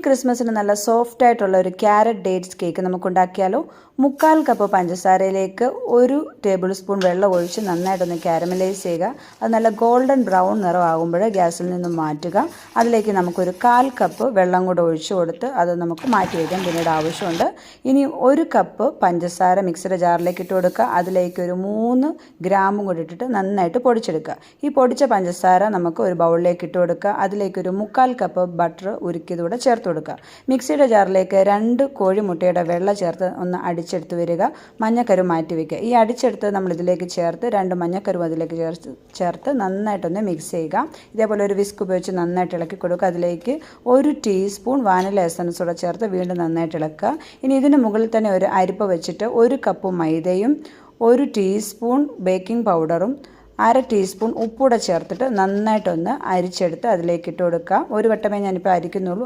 ക്രിസ്മസിന് നല്ല സോഫ്റ്റ് ആയിട്ടുള്ള ഒരു ക്യാരറ്റ് ഡേറ്റ്സ് കേക്ക് നമുക്ക് ഉണ്ടാക്കിയാലോ. 3/4 കപ്പ് പഞ്ചസാരയിലേക്ക് 1 ടേബിൾ സ്പൂൺ വെള്ളം ഒഴിച്ച് നന്നായിട്ടൊന്ന് കാരമലൈസ് ചെയ്യുക. അത് നല്ല ഗോൾഡൻ ബ്രൗൺ നിറമാകുമ്പോൾ ഗ്യാസിൽ നിന്നും മാറ്റുക. അതിലേക്ക് നമുക്കൊരു 1/4 കപ്പ് വെള്ളം കൂടെ ഒഴിച്ചു കൊടുത്ത് അത് നമുക്ക് മാറ്റി വയ്ക്കാം, പിന്നീട് ആവശ്യമുണ്ട്. ഇനി 1 കപ്പ് പഞ്ചസാര മിക്സിയുടെ ജാറിലേക്ക് ഇട്ട് കൊടുക്കുക. അതിലേക്ക് ഒരു 3 ഗ്രാമും കൂടി ഇട്ടിട്ട് നന്നായിട്ട് പൊടിച്ചെടുക്കുക. ഈ പൊടിച്ച പഞ്ചസാര നമുക്ക് ഒരു ബൗളിലേക്ക് ഇട്ട് കൊടുക്കുക. അതിലേക്ക് ഒരു 3/4 കപ്പ് ബട്ടർ ഉരുക്കിയതൂടെ ചേർത്ത് കൊടുക്കുക. മിക്സിയുടെ ജാറിലേക്ക് 2 കോഴിമുട്ടയുടെ വെള്ള ചേർത്ത് ഒന്ന് അടിച്ചെടുത്ത് വരിക. മഞ്ഞക്കരു മാറ്റി വയ്ക്കുക. ഈ അടിച്ചെടുത്ത് നമ്മൾ ഇതിലേക്ക് ചേർത്ത് 2 മഞ്ഞക്കരും അതിലേക്ക് ചേർത്ത് നന്നായിട്ടൊന്ന് മിക്സ് ചെയ്യുക. ഇതേപോലെ ഒരു വിസ്ക് ഉപയോഗിച്ച് നന്നായിട്ട് ഇളക്കി കൊടുക്കുക. അതിലേക്ക് 1 ടീസ്പൂൺ വാനില എസൻസ് കൂടെ ചേർത്ത് വീണ്ടും നന്നായിട്ട് ഇളക്കുക. ഇനി ഇതിന് മുകളിൽ തന്നെ ഒരു അരിപ്പ വെച്ചിട്ട് 1 കപ്പ് മൈദയും 1 ടീസ്പൂൺ ബേക്കിംഗ് പൗഡറും 1/2 ടീസ്പൂൺ ഉപ്പൂടെ ചേർത്തിട്ട് നന്നായിട്ടൊന്ന് അരിച്ചെടുത്ത് അതിലേക്ക് ഇട്ട് കൊടുക്കുക. ഒരു വട്ടമേ ഞാനിപ്പോൾ അരിക്കുന്നുള്ളൂ.